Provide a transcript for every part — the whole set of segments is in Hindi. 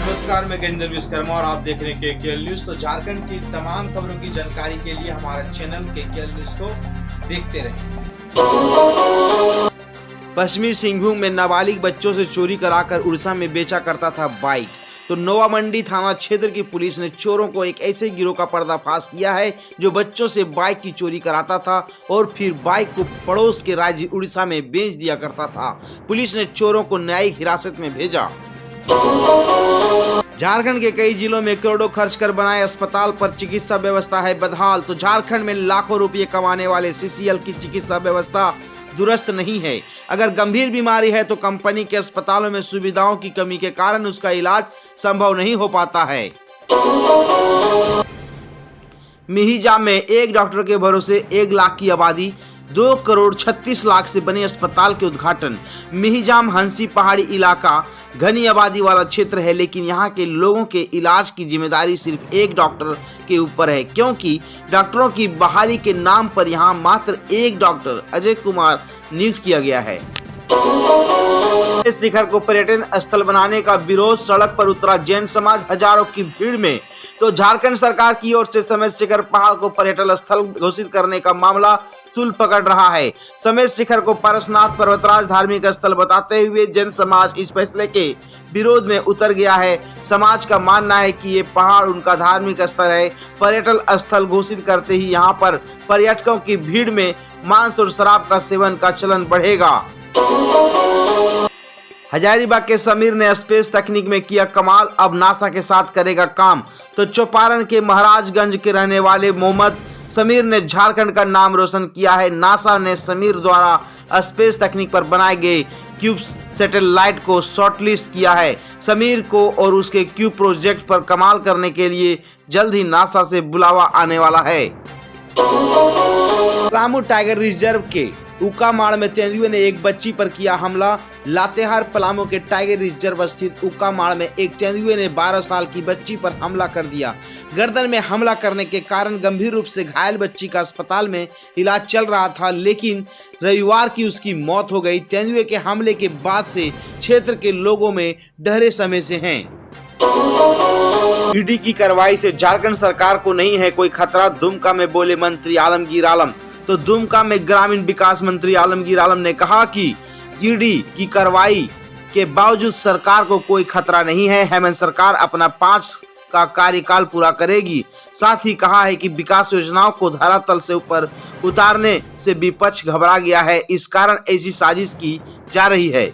नमस्कार, मैं गजेंद्र विश्वकर्मा और आप देख रहे हैं केकेएल न्यूज। तो झारखंड की तमाम खबरों की जानकारी के लिए हमारा चैनल केकेएल न्यूज को देखते रहें। पश्चिमी सिंहभूम में नाबालिग बच्चों से चोरी कराकर उड़ीसा में बेचा करता था बाइक। तो नोवा मंडी थाना क्षेत्र की पुलिस ने चोरों को एक ऐसे गिरोह का पर्दाफाश किया है जो बच्चों से बाइक की चोरी कराता था और फिर बाइक को पड़ोस के राज्य उड़ीसा में बेच दिया करता था। पुलिस ने चोरों को न्यायिक हिरासत में भेजा। झारखंड के कई जिलों में करोड़ों खर्च कर बनाए अस्पताल पर चिकित्सा व्यवस्था है बदहाल। तो झारखंड में लाखों रुपए कमाने वाले सीसीएल की चिकित्सा व्यवस्था दुरुस्त नहीं है। अगर गंभीर बीमारी है तो कंपनी के अस्पतालों में सुविधाओं की कमी के कारण उसका इलाज संभव नहीं हो पाता है। मिहिजाम में एक डॉक्टर के भरोसे 1 लाख की आबादी, 2 करोड़ 36 लाख से बने अस्पताल के उद्घाटन। मिहिजाम हंसी पहाड़ी इलाका घनी आबादी वाला क्षेत्र है, लेकिन यहाँ के लोगों के इलाज की जिम्मेदारी सिर्फ एक डॉक्टर के ऊपर है, क्योंकि डॉक्टरों की बहाली के नाम पर यहाँ मात्र एक डॉक्टर अजय कुमार नियुक्त किया गया है। शिखर को पर्यटन स्थल बनाने का विरोध, सड़क पर उतरा जैन समाज हजारों की भीड़ में। तो झारखंड सरकार की ओर से समेत शिखर पहाड़ को पर्यटन स्थल घोषित करने का मामला तूल पकड़ रहा है। समेत शिखर को पारसनाथ पर्वतराज धार्मिक स्थल बताते हुए जैन समाज इस फैसले के विरोध में उतर गया है। समाज का मानना है कि ये पहाड़ उनका धार्मिक स्थल है। पर्यटन स्थल घोषित करते ही यहाँ पर पर्यटकों की भीड़ में मांस और शराब का सेवन का चलन बढ़ेगा। हजारीबाग के समीर ने स्पेस तकनीक में किया कमाल, अब नासा के साथ करेगा काम। तो चौपारण के महाराजगंज के रहने वाले मोहम्मद समीर ने झारखंड का नाम रोशन किया है। नासा ने समीर द्वारा स्पेस तकनीक पर बनाए गए क्यूब सैटेलाइट को शॉर्टलिस्ट किया है। समीर को और उसके क्यूब प्रोजेक्ट पर कमाल करने के लिए जल्द ही नासा से बुलावा आने वाला है। पलामू टाइगर रिजर्व के उकामाड़ में तेंदुए ने एक बच्ची पर किया हमला। लातेहार पलामू के टाइगर रिजर्व स्थित उकामाड़ में एक तेंदुए ने 12 साल की बच्ची पर हमला कर दिया। गर्दन में हमला करने के कारण गंभीर रूप से घायल बच्ची का अस्पताल में इलाज चल रहा था, लेकिन रविवार की उसकी मौत हो गई। तेंदुए के हमले के बाद से क्षेत्र के लोगों में डरे समय से हैं। ईडी की कार्रवाई से झारखंड सरकार को नहीं है कोई खतरा, दुमका में बोले मंत्री आलमगीर आलम। तो दुमका में ग्रामीण विकास मंत्री आलमगीर आलम ने कहा कि ईडी की कार्रवाई के बावजूद सरकार को कोई खतरा नहीं है। हेमंत सरकार अपना 5 का कार्यकाल पूरा करेगी। साथ ही कहा है कि विकास योजनाओं को धरातल से ऊपर उतारने से विपक्ष घबरा गया है, इस कारण ऐसी साजिश की जा रही है।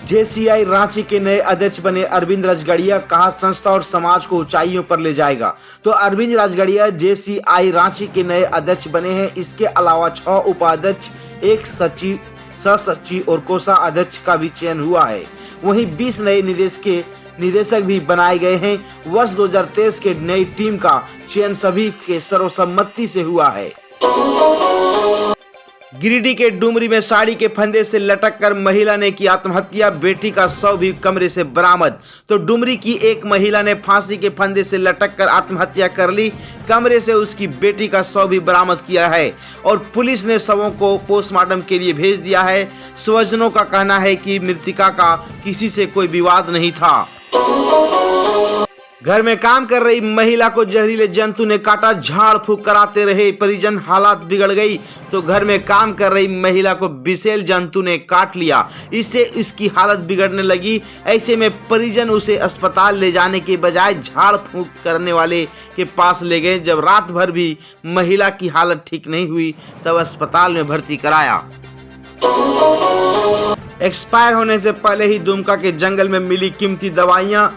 जेसीआई रांची के नए अध्यक्ष बने अरविंद राजगड़िया, कहा संस्था और समाज को ऊंचाइयों पर ले जाएगा। तो अरविंद राजगड़िया जेसीआई रांची के नए अध्यक्ष बने हैं। इसके अलावा 6 उपाध्यक्ष, 1 सचिव, सह-सचिव और कोषाध्यक्ष का भी चयन हुआ है। वहीं 20 नए निदेशक भी बनाए गए हैं। वर्ष 2023 के नई टीम का चयन सभी के सर्वसम्मति से हुआ है। गिरिडीह के डुमरी में साड़ी के फंदे से लटक कर महिला ने की आत्महत्या, बेटी का शव भी कमरे से बरामद। तो डुमरी की एक महिला ने फांसी के फंदे से लटक कर आत्महत्या कर ली। कमरे से उसकी बेटी का शव भी बरामद किया है और पुलिस ने शवों को पोस्टमार्टम के लिए भेज दिया है। स्वजनों का कहना है कि मृतका का किसी से कोई विवाद नहीं था। घर में काम कर रही महिला को जहरीले जंतु ने काटा, झाड़ फूंक कराते रहे परिजन, हालात बिगड़ गई। तो घर में काम कर रही महिला को विषैले जंतु ने काट लिया, इससे इसकी हालत बिगड़ने लगी। ऐसे में परिजन उसे अस्पताल ले जाने के बजाय झाड़ फूंक करने वाले के पास ले गए। जब रात भर भी महिला की हालत ठीक नहीं हुई तब अस्पताल में भर्ती कराया। एक्सपायर होने से पहले ही दुमका के जंगल में मिली कीमती दवाइयां।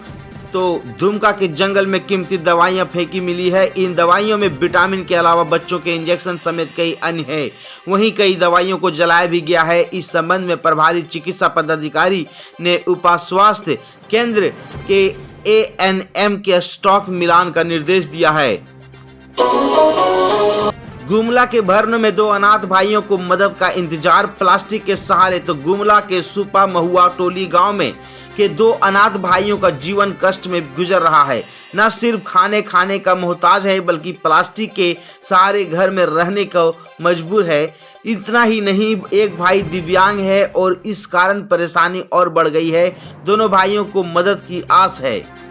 तो दुमका के जंगल में कीमती दवाइयां फेंकी मिली है। इन दवाइयों में विटामिन के अलावा बच्चों के इंजेक्शन समेत कई अन्य है। वहीं कई दवाइयों को जलाया भी गया है। इस संबंध में प्रभारी चिकित्सा पदाधिकारी ने उप स्वास्थ्य केंद्र के एएनएम के स्टॉक मिलान का निर्देश दिया है। गुमला के भरन में 2 अनाथ भाइयों को मदद का इंतजार, प्लास्टिक के सहारे। तो गुमला के सुपा महुआ टोली गांव में के 2 अनाथ भाइयों का जीवन कष्ट में गुजर रहा है। न सिर्फ खाने का मोहताज है बल्कि प्लास्टिक के सहारे घर में रहने को मजबूर है। इतना ही नहीं, एक भाई दिव्यांग है और इस कारण परेशानी और बढ़ गई है। दोनों भाइयों को मदद की आस है।